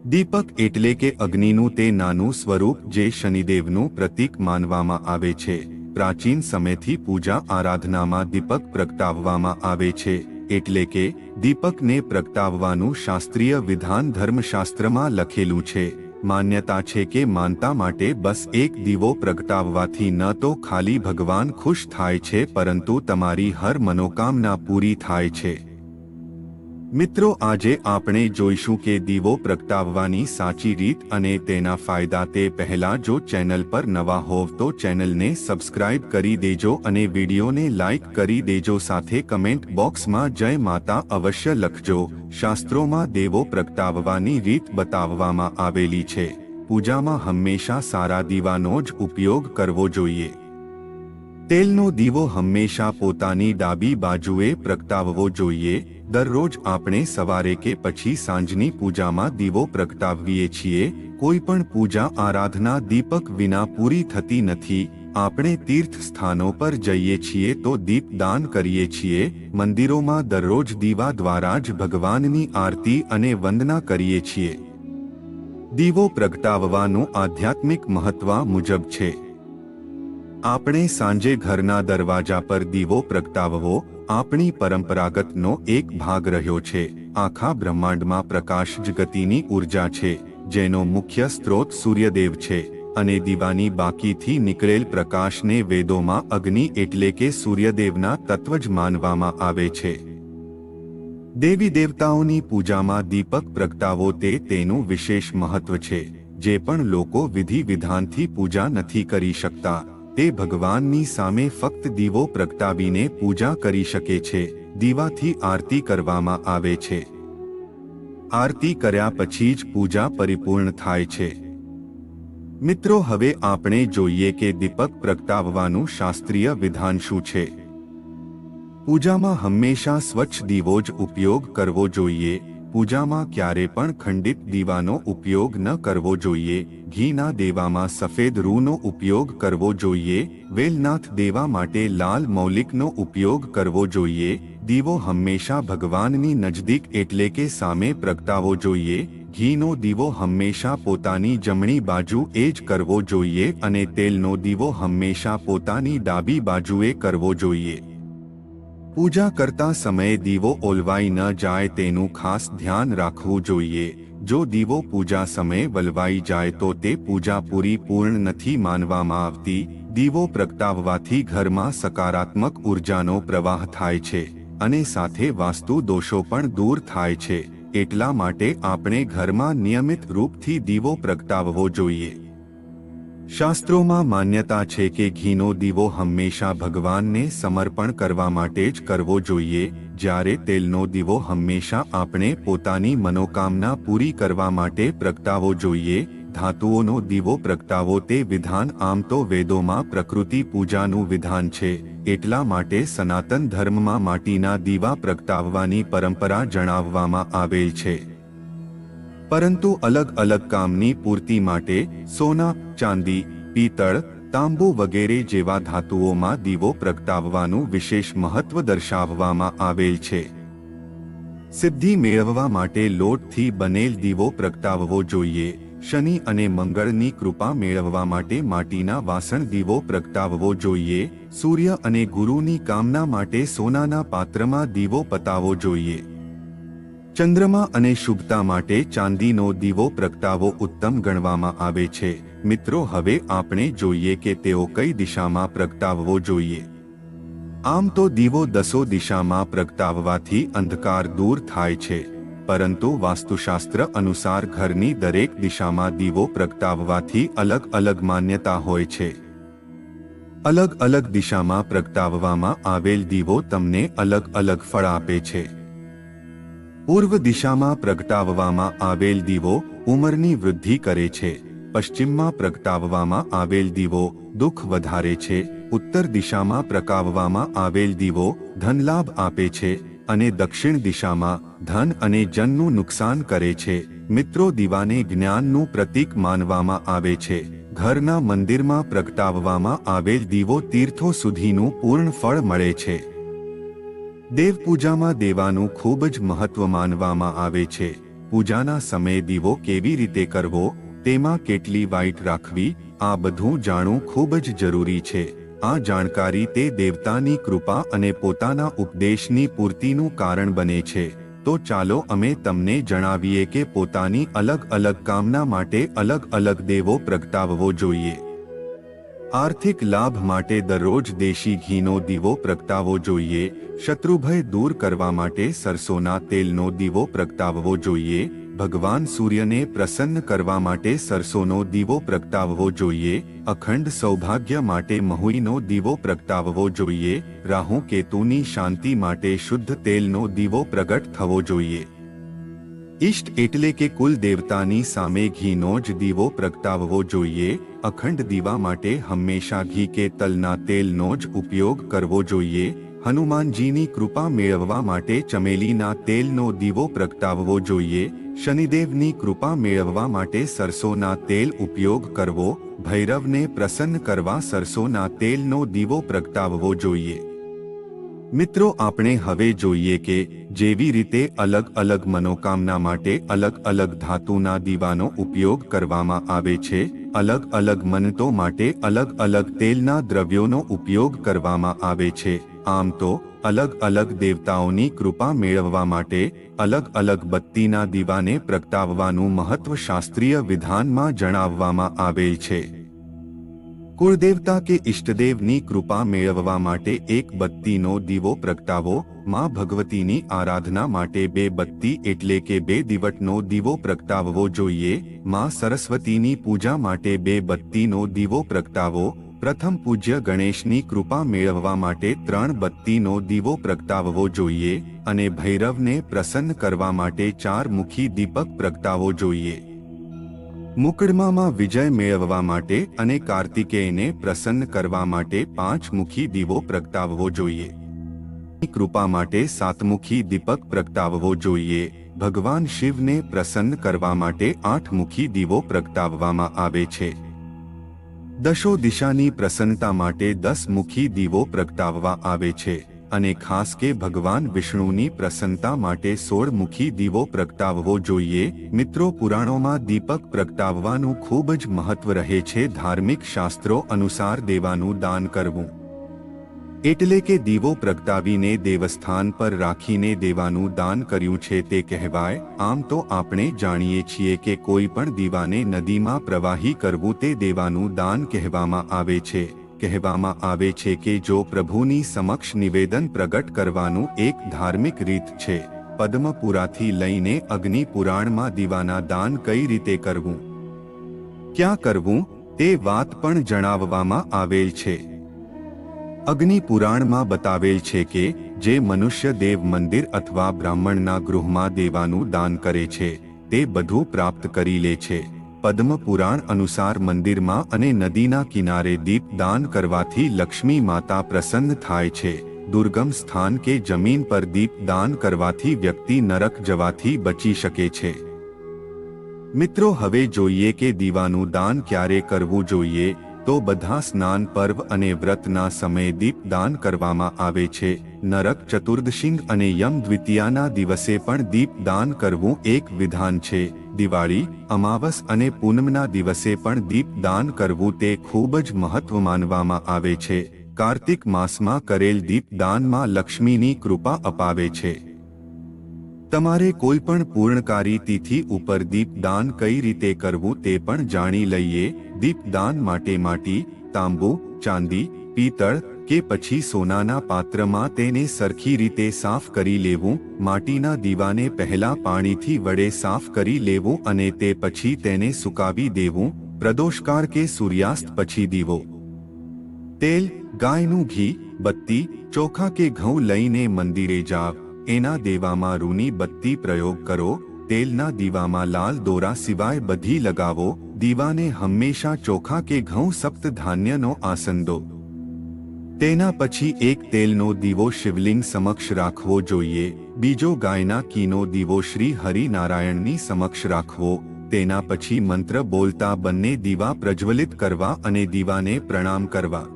દીપક એટલે કે અગ્નિનું તે નાનું સ્વરૂપ જે શનિદેવનું પ્રતીક માનવામાં આવે છે. પ્રાચીન સમયથી પૂજા આરાધનામાં દીપક પ્રગટાવવામાં આવે છે, એટલે કે દીપકને પ્રગટાવવાનું શાસ્ત્રીય વિધાન ધર્મશાસ્ત્રમાં લખેલું છે. માન્યતા છે કે માનતા માટે બસ એક દીવો પ્રગટાવવાથી ન તો ખાલી ભગવાન ખુશ થાય છે, પરંતુ તમારી હર મનોકામના પૂરી થાય છે. મિત્રો, આજે આપણે જોઈશું કે દીવો પ્રગટાવવાની સાચી રીત અને તેના ફાયદા. તે પહેલા જો ચેનલ પર નવા હોવ તો ચેનલને સબસ્ક્રાઇબ કરી દેજો અને વિડીયોને લાઇક કરી દેજો. સાથે કમેન્ટ બોક્સમાં જય માતા અવશ્ય લખજો. શાસ્ત્રોમાં દેવો પ્રગટાવવાની રીત બતાવવામાં આવેલી છે. પૂજામાં હંમેશા સારા દીવાનો જ ઉપયોગ કરવો જોઈએ. તેલનો દીવો હંમેશા પોતાની ડાબી બાજુએ પ્રગટાવવો જોઈએ. દરરોજ આપણે સવારે કે પછી સાંજની પૂજામાં દીવો પ્રગટાવીએ છીએ. કોઈ પણ પૂજા આરાધના દીપક વિના પૂરી થતી નથી. આપણે તીર્થ સ્થાનો પર જઈએ છીએ તો દીપદાન કરીએ છીએ. મંદિરોમાં દરરોજ દીવા દ્વારા જ ભગવાનની આરતી અને વંદના કરીએ છીએ. દીવો પ્રગટાવવાનું આધ્યાત્મિક મહત્વ મુજબ છે. આપણે સાંજે ઘરના દરવાજા પર દીવો પ્રગટાવવો આપણી પરંપરાગતનો એક ભાગ રહ્યો છે. આખા બ્રહ્માંડમાં પ્રકાશ જ ગતિની ઉર્જા છે, જેનો મુખ્ય સ્ત્રોત સૂર્યદેવ છે, અને દીવાની બાકીથી નીકળેલ પ્રકાશને વેદોમાં અગ્નિ એટલે કે સૂર્યદેવના તત્વ જ માનવામાં આવે છે. દેવી દેવતાઓની પૂજામાં દીપક પ્રગટાવો તેનું વિશેષ મહત્વ છે. જે પણ લોકો વિધિ વિધાનથી પૂજા નથી કરી શકતા, તે ભગવાનની સામે ફક્ત દીવો પ્રગટાવીને પૂજા કરી શકે છે. દીવાથી આરતી કરવામાં આવે છે. આરતી કર્યા પછી જ પૂજા પરિપૂર્ણ થાય છે. મિત્રો, હવે આપણે જોઈએ કે દીપક પ્રગટાવવાનું શાસ્ત્રીય વિધાન શું છે. પૂજામાં હંમેશા સ્વચ્છ દીવો જ ઉપયોગ કરવો જોઈએ. પૂજામાં ક્યારે પણ ખંડિત દીવાનો ઉપયોગ ન કરવો જોઈએ. ઘીના દેવામાં સફેદ રૂનો ઉપયોગ કરવો જોઈએ. વેલનાથ દેવા માટે લાલ મૌલિકનો ઉપયોગ કરવો જોઈએ. દીવો હંમેશા ભગવાનની નજદીક એટલે કે સામે પ્રગટાવવો જોઈએ. ઘીનો દીવો હંમેશા પોતાની જમણી બાજુ એ જ કરવો જોઈએ અને તેલનો દીવો હંમેશા પોતાની ડાબી બાજુએ કરવો જોઈએ. પૂજા કરતા સમયે દીવો ઓલવાઈ ન જાય તેનું ખાસ ધ્યાન રાખવું જોઈએ. જો દીવો પૂજા સમયે વલવાઈ જાય તો તે પૂજા પૂર્ણ નથી માનવામાં આવતી. દીવો પ્રગટાવવાથી ઘરમાં સકારાત્મક ઉર્જાનો પ્રવાહ થાય છે અને સાથે વાસ્તુ દોષો પણ દૂર થાય છે. એટલા માટે આપણે ઘરમાં નિયમિત રૂપથી દીવો પ્રગટાવવો જોઈએ. શાસ્ત્રોમાં માન્યતા છે કે ઘીનો દીવો હંમેશા ભગવાનને સમર્પણ કરવા માટે જ કરવો જોઈએ, જ્યારે તેલનો દીવો હંમેશા આપણે પોતાની મનોકામના પૂરી કરવા માટે પ્રગટાવવો જોઈએ. ધાતુઓનો દીવો પ્રગટાવો તે વિધાન આમ તો વેદોમાં પ્રકૃતિ પૂજાનું વિધાન છે, એટલા માટે સનાતન ધર્મમાં માટીના દીવા પ્રગટાવવાની પરંપરા જણાવવામાં આવેલ છે. પરંતુ અલગ અલગ કામની પૂર્તિ માટે સોના, ચાંદી, પિત્તળ, તાંબુ વગેરે જેવા ધાતુઓમાં દીવો પ્રગટાવવાનું વિશેષ મહત્વ દર્શાવવામાં આવેલ છે. સિદ્ધિ મેળવવા માટે લોટથી બનેલ દીવો પ્રગટાવવો જોઈએ. શનિ અને મંગળની કૃપા મેળવવા માટે માટીના વાસણ દીવો પ્રગટાવવો જોઈએ. સૂર્ય અને ગુરુની કામના માટે સોનાના પાત્રમાં દીવો પતાવવો જોઈએ. ચંદ્રમા અને શુભતા માટે ચાંદીનો દીવો પ્રગટાવવો ઉત્તમ ગણવામાં આવે છે. મિત્રો, હવે આપણે જોઈએ કે તેઓ કઈ દિશામાં પ્રગટાવવો જોઈએ. આમ તો દીવો દસો દિશામાં પ્રગટાવવાથી અંધકાર દૂર થાય છે, પરંતુ વાસ્તુશાસ્ત્ર અનુસાર ઘરની દરેક દિશામાં દીવો પ્રગટાવવાથી અલગ અલગ માન્યતા હોય છે. અલગ અલગ દિશામાં પ્રગટાવવામાં આવેલ દીવો તમને અલગ અલગ ફળ આપે છે. પૂર્વ દિશામાં પ્રગટાવવામાં આવેલ દીવો ઉંમરની વૃદ્ધિ કરે છે. પશ્ચિમમાં પ્રગટાવવામાં આવેલ દીવો દુઃખ વધારે છે. ઉત્તર દિશામાં પ્રગટાવવામાં આવેલ દીવો ધનલાભ આપે છે અને દક્ષિણ દિશામાં ધન અને જનનું નુકસાન કરે છે. મિત્રો, દીવાને જ્ઞાનનું પ્રતીક માનવામાં આવે છે. ઘરના મંદિરમાં પ્રગટાવવામાં આવેલ દીવો તીર્થો સુધીનું પૂર્ણ ફળ મળે છે. દેવપૂજામાં દેવાનું ખૂબ જ મહત્વ માનવામાં આવે છે. પૂજાના સમયે દીવો કેવી રીતે કરવો, તેમાં કેટલી વાઇટ રાખવી, આ બધું જાણવું ખૂબ જ જરૂરી છે. આ જાણકારી તે દેવતાની કૃપા અને પોતાના ઉપદેશની પૂર્તિનું કારણ બને છે. તો ચાલો અમે તમને જણાવીએ કે પોતાની અલગ અલગ કામના માટે અલગ અલગ દેવો પ્રગટાવવો જોઈએ. આર્થિક લાભ માટે દરરોજ દેશી ઘીનો દીવો પ્રગટાવવો જોઈએ. શત્રુભય દૂર કરવા માટે સરસોના તેલનો દીવો પ્રગટાવવો જોઈએ. ભગવાન સૂર્યને પ્રસન્ન કરવા માટે સરસોનો દીવો પ્રગટાવવો જોઈએ. અખંડ સૌભાગ્ય માટે મહુઈનો દીવો પ્રગટાવવો જોઈએ. રાહુ કેતુની શાંતિ માટે શુદ્ધ તેલનો દીવો પ્રગટ થવો જોઈએ. ઈષ્ટ એટલે કે કુલ દેવતાની સામે ઘીનો જ દીવો પ્રગટાવવો જોઈએ. અખંડ દીવા માટે હંમેશા ઘી કે તલના તેલનો જ ઉપયોગ કરવો જોઈએ. હનુમાનજીની કૃપા મેળવવા માટે ચમેલીના તેલનો દીવો પ્રગટાવવો જોઈએ. શનિદેવની કૃપા મેળવવા માટે સરસોના તેલ ઉપયોગ કરવો. ભૈરવને પ્રસન્ન કરવા સરસોના તેલનો દીવો પ્રગટાવવો જોઈએ. મિત્રો, આપણે હવે જોઈએ કે જેવી રીતે અલગ અલગ મનોકામના માટે અલગ અલગ ધાતુના દીવાનો ઉપયોગ કરવામાં આવે છે, અલગ અલગ મન્નતો માટે અલગ અલગ તેલના દ્રવ્યોનો ઉપયોગ કરવામાં આવે છે. આમ તો અલગ અલગ દેવતાઓની કૃપા મેળવવા માટે અલગ અલગ બત્તીના દીવાને પ્રગટાવવાનું મહત્વ શાસ્ત્રીય વિધાનમાં જણાવવામાં આવેલ છે. કુળદેવતા કે ઇષ્ટદેવની કૃપા મેળવવા માટે એક બત્તીનો દીવો પ્રગટાવો. માં ભગવતીની આરાધના માટે 2 બત્તી એટલે કે 2 દીવટનો દીવો પ્રગટાવવો જોઈએ. માં સરસ્વતીની પૂજા માટે 2 બત્તીનો દીવો પ્રગટાવો. પ્રથમ પૂજ્ય ગણેશની કૃપા મેળવવા માટે 3 બત્તીનો દીવો પ્રગટાવવો જોઈએ અને ભૈરવને પ્રસન્ન કરવા માટે 4 મુખી દીપક પ્રગટાવવો જોઈએ. મુકડમામાં વિજય મેળવવા માટે અને કાર્તિકેયને પ્રસન્ન કરવા માટે 5 મુખી દીવો પ્રગટાવવો જોઈએ. કૃપા માટે 7 મુખી દીપક પ્રગટાવવો જોઈએ. ભગવાન શિવને પ્રસન્ન કરવા માટે 8 મુખી દીવો પ્રગટાવવામાં આવે છે. દશો દિશાની પ્રસન્નતા માટે 10 મુખી દીવો પ્રગટાવવા આવે છે અને ખાસ કે ભગવાન વિષ્ણુની પ્રસન્નતા માટે 16 મુખી દીવો પ્રગટાવવો જોઈએ. મિત્રો, પુરાણોમાં દીપક પ્રગટાવવાનું ખૂબ જ મહત્વ રહે છે. ધાર્મિક શાસ્ત્રો અનુસાર દેવાનું દાન કરવું એટલે કે દીવો પ્રગટાવીને દેવસ્થાન પર રાખીને દેવાનું દાન કર્યું છે તે કહેવાય. આમ તો આપણે જાણીએ છીએ કે કોઈ પણ દીવાને નદીમાં પ્રવાહી કરવું તે દેવાનું દાન કહેવામાં આવે છે. કહેવામાં આવે છે કે જો પ્રભુની સમક્ષ નિવેદન પ્રગટ કરવાનું એક ધાર્મિક રીત છે. પદ્મપુરાથી લઈને અગ્નિ પુરાણમાં દીવાના દાન કઈ રીતે કરવું, ક્યાં કરવું તે વાત પણ જણાવવામાં આવેલ છે. અગ્નિ પુરાણમાં બતાવેલ છે કે જે મનુષ્ય દેવ મંદિર અથવા બ્રાહ્મણના ગૃહમાં દેવાનું દાન કરે છે તે બધું પ્રાપ્ત કરી લે છે. પદ્મ પુરાણ અનુસાર મંદિરમાં અને નદીના કિનારે દીપ દાન કરવાથી લક્ષ્મી માતા પ્રસન્ન થાય છે. દુર્ગમ સ્થાન કે જમીન પર દીપ દાન કરવાથી વ્યક્તિ નરક જવાથી બચી શકે છે. મિત્રો, હવે જોઈએ કે દીવાનું દાન ક્યારે કરવું જોઈએ. તો બધા સ્નાન પર્વ અને વ્રતના સમયે દીપ દાન કરવામાં આવે છે. નરક ચતુર્દશી અને યમ દ્વિતીયાના દિવસે પણ દીપ દાન કરવું એક વિધાન છે. દિવાળી, અમાવસ અને પૂનમના દિવસે પણ દીપ દાન કરવું તે ખૂબ જ મહત્વ માનવામાં આવે છે. કાર્તિક માસમાં કરેલ દીપ દાનમાં લક્ષ્મીની કૃપા અપાવે છે. તમારે કોઈ પણ પૂર્ણકારી તિથિ ઉપર દીપદાન કઈ રીતે કરવું તે પણ જાણી લઈએ. દીપદાન માટે માટી, તાંબુ, ચાંદી, પિત્તળ કે પછી સોનાના પાત્રમાં તેને સરખી રીતે સાફ કરી લેવું. માટીના દીવાને પહેલા પાણીથી વડે સાફ કરી લેવું અને તે પછી તેને સુકાવી દેવું. પ્રદોષકાળ કે સૂર્યાસ્ત પછી દીવો, તેલ, ગાયનું ઘી, બત્તી, ચોખા કે ઘઉં લઈને મંદિરે જાવ. એના દેવામાં રૂની બત્તી પ્રયોગ કરો. તેલના દીવામાં લાલ દોરા સિવાય બધી લગાવો. દીવાને હંમેશા ચોખા કે ઘઉં સપ્ત ધાન્યનો આસન દો. તેના પછી એક તેલનો દીવો શિવલિંગ સમક્ષ રાખવો જોઈએ. બીજો ગાયના ઘીનો દીવો શ્રી હરિનારાયણની સમક્ષ રાખવો. તેના પછી મંત્ર બોલતા બંને દીવા પ્રજ્વલિત કરવા અને દીવાને પ્રણામ કરવા.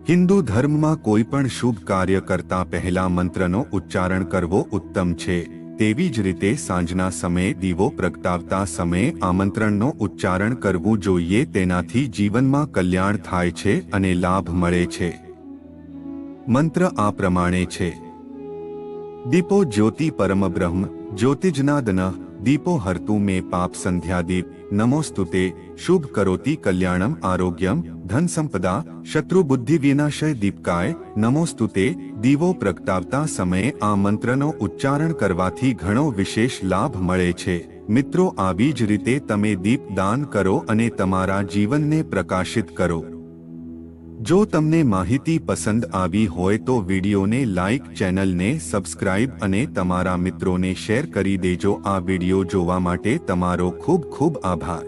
હિન્દુ ધર્મમાં કોઈ પણ શુભ કાર્ય કરતા પહેલા મંત્રનો ઉચ્ચારણ કરવો ઉત્તમ છે. તેવી જ રીતે સાંજના સમયે દીવો પ્રગટાવતા સમયે આમંત્રણનો ઉચ્ચારણ કરવું જોઈએ. તેનાથી જીવનમાં કલ્યાણ થાય છે અને લાભ મળે છે. મંત્ર આ પ્રમાણે છે: દીપો જ્યોતિ પરમબ્રહ્મ જ્યોતિજનાદન દીપો હર્તુ મે પાપ સંધ્યાદીપ નમોસ્તુતે શુભ કરોતિ કલ્યાણમ આરોગ્યમ ધન સંપદા શત્રુ બુદ્ધિ વિનાશય દીપકાય નમોસ્તુતે. દીવો પ્રગટાવતા સમયે આ મંત્રનો ઉચ્ચારણ કરવાથી ઘણો વિશેષ લાભ મળે છે. મિત્રો, આવી જ રીતે તમે દીપ દાન કરો અને તમારા જીવનને પ્રકાશિત કરો. જો તમને માહિતી પસંદ આવી હોય તો વિડીયોને લાઇક, ચેનલને સબસ્ક્રાઇબ અને તમારા મિત્રોને શેર કરી દેજો. આ વિડીયો જોવા માટે તમારો ખૂબ ખૂબ આભાર.